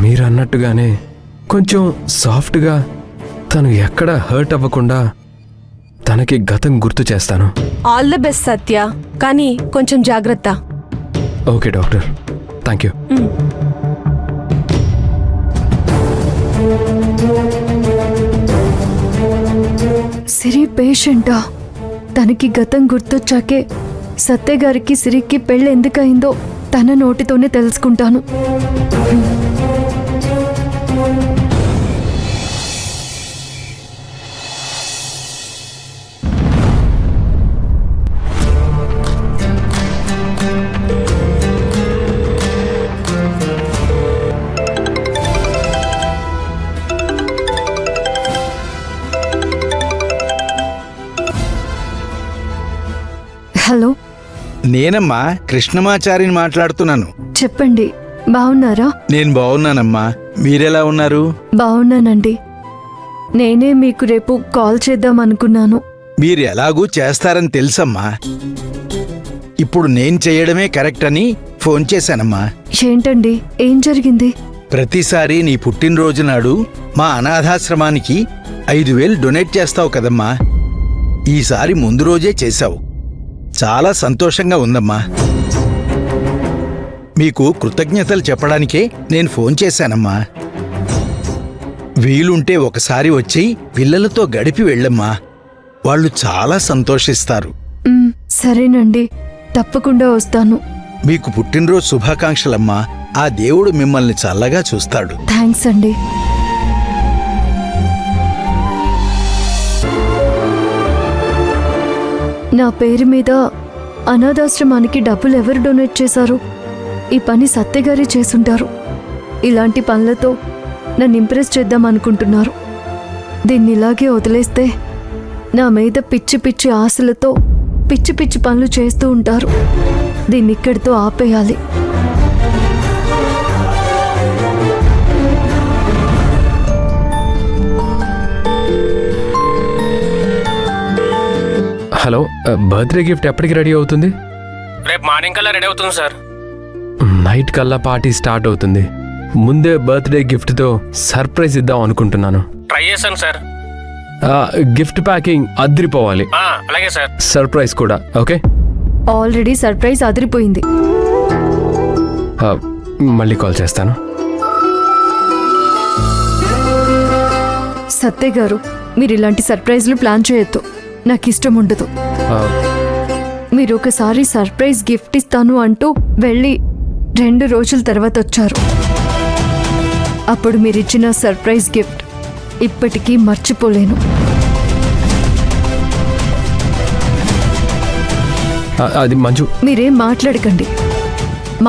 మీరన్నట్టుగానే కొంచెం సాఫ్ట్గా తను ఎక్కడ హర్ట్ అవ్వకుండా తనకి గతం గుర్తు చేస్తాను. ఆల్ ది బెస్ట్ సత్య, కానీ కొంచెం జాగ్రత్త. Okay doctor, thank you. Siri పేషెంటా? తనకి గతం గుర్తొచ్చాకే సత్య గారికి సిరికి పెళ్ళి ఎందుకయిందో తన నోటితోనే తెలుసుకుంటాను. హలో, నేనమ్మా కృష్ణమాచారిని మాట్లాడుతున్నాను. చెప్పండి. బాగున్నారా? నేను బాగున్నానమ్మా, మీరెలా ఉన్నారు? బాగున్నానండి. నేనే మీకు రేపు కాల్ చేద్దాం అనుకున్నాను. మీరు ఎలాగూ చేస్తారని తెలుసమ్మా. ఇప్పుడు నేను చేయడమే కరెక్ట్ అని ఫోన్ చేశానమ్మా. ఏంటండి, ఏం జరిగింది? ప్రతిసారి నీ పుట్టినరోజు నాడు మా అనాథాశ్రమానికి 5,000 డొనేట్ చేస్తావు కదమ్మా. ఈసారి ముందు రోజే చేశావు. చాలా సంతోషంగా ఉందమ్మా. మీకు కృతజ్ఞతలు చెప్పడానికే నేను ఫోన్ చేశానమ్మా. వీలుంటే ఒకసారి వచ్చి పిల్లలతో గడిపి వెళ్ళమ్మా. వాళ్ళు చాలా సంతోషిస్తారు. సరేనండి, తప్పకుండా వస్తాను. మీకు పుట్టినరోజు శుభాకాంక్షలమ్మా. ఆ దేవుడు మిమ్మల్ని చల్లగా చూస్తాడు. థ్యాంక్స్ అండి. నా పేరు మీద అనాథాశ్రమానికి డబ్బులు ఎవరు డొనేట్ చేశారు? ఈ పని సత్యగారే చేసుంటారు. ఇలాంటి పనులతో నన్ను ఇంప్రెస్ చేద్దాం అనుకుంటున్నారు. దీన్ని ఇలాగే వదిలేస్తే నా మీద పిచ్చి పిచ్చి ఆశలతో పిచ్చి పిచ్చి పనులు చేస్తూ ఉంటారు. దీన్ని ఇక్కడితో ఆపేయాలి. హలో, బర్త్డే గిఫ్ట్ ఎప్పటికి రెడీ అవుతుంది? రేపు మార్నింగ్ కల్లా రెడీ అవుతుంది సార్. నైట్ కల్లా పార్టీ స్టార్ట్ అవుతుంది. ముందే బర్త్డే గిఫ్ట్తో సర్ప్రైజ్ ఇద్దాం అనుకుంటున్నాను. ట్రై చేశాను సార్. గిఫ్ట్ ప్యాకింగ్ అదిరిపోవాలి. అలాగే సార్. సర్ప్రైజ్ కూడా. ఓకే, ఆల్రెడీ సర్ప్రైజ్ అదిరిపోయింది. మళ్ళీ కాల్ చేస్తాను. సత్య గారు, మీరు ఇలాంటి సర్ప్రైజ్లు ప్లాన్ చేయొద్దు. నాకు ఇష్టం ఉండదు. మీరు ఒకసారి సర్ప్రైజ్ గిఫ్ట్ ఇస్తాను అంటూ వెళ్ళి 2 రోజుల తర్వాత వచ్చారు. అప్పుడు మీరిచ్చిన సర్ప్రైజ్ గిఫ్ట్ ఇప్పటికీ మర్చిపోలేను. అది మంజు, మీరేం మాట్లాడకండి.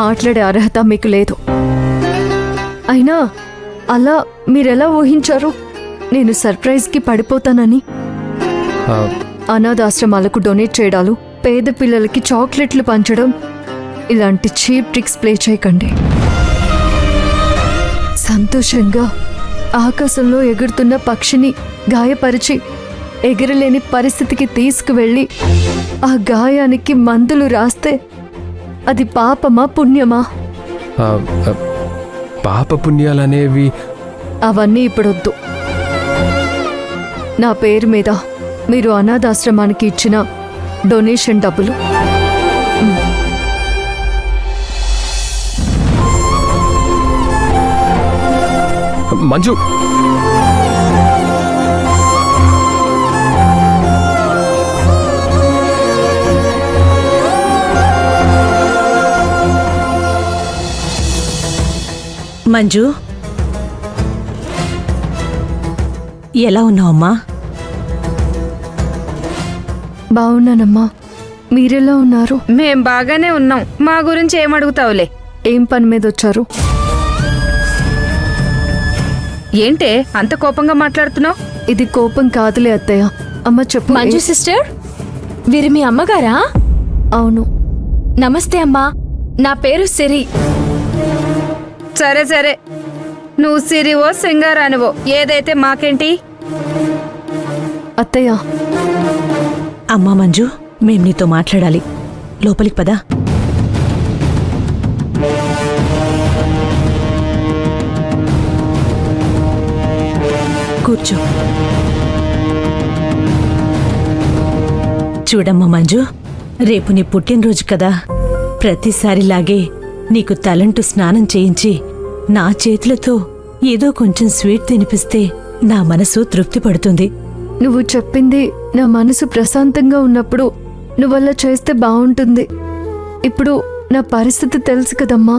మాట్లాడే అర్హత మీకు లేదు. అయినా అలా మీరెలా ఊహించారు నేను సర్ప్రైజ్కి పడిపోతానని? అనాథాశ్రమాలకు డొనేట్ చేయడాలు, పేద పిల్లలకి చాక్లెట్లు పంచడం, ఇలాంటి చీప్ ట్రిక్స్ ప్లే చేయకండి. సంతోషంగా ఆకాశంలో ఎగురుతున్న పక్షిని గాయపరిచి ఎగరలేని పరిస్థితికి తీసుకువెళ్ళి ఆ గాయానికి మందులు రాస్తే అది పాపమా పుణ్యమా? పాప పుణ్యాలనేవి అవన్నీ ఇప్పుడొద్దు. నా పేరు మీద మీరు అనాథాశ్రమానికి ఇచ్చిన డొనేషన్ డబ్బులు. మంజు, మంజు, ఎలా ఉన్నావమ్మా? బాగున్నానమ్మా. మీరెలా ఉన్నారు? మేం బాగానే ఉన్నాం. మా గురించి ఏమడుగుతావులే? ఏం పని మీద వచ్చారు? ఏంటే అంత కోపంగా మాట్లాడుతున్నావు? ఇది కోపం కాదులే అత్తయ్య. అమ్మ చెప్పు. మంజు సిస్టర్, వీరు మీ అమ్మగారా? అవును. నమస్తే అమ్మా, నా పేరు సిరి. సరే సరే, నువ్వు సిరివో సింగారానివో ఏదైతే మాకేంటి? అత్తయ్య. అమ్మా మంజు, మేం నీతో మాట్లాడాలి. లోపలికి పదా. కూర్చో. చూడమ్మా మంజు, రేపు నీ పుట్టినరోజు కదా, ప్రతిసారిలాగే నీకు తలంటూ స్నానం చేయించి నా చేతులతో ఏదో కొంచెం స్వీట్ తినిపిస్తే నా మనసు తృప్తి పడుతుంది. నువ్వు చెప్పింది నా మనసు ప్రశాంతంగా ఉన్నప్పుడు నువ్వలా చేస్తే బావుంటుంది. ఇప్పుడు నా పరిస్థితి తెలుసు కదమ్మా.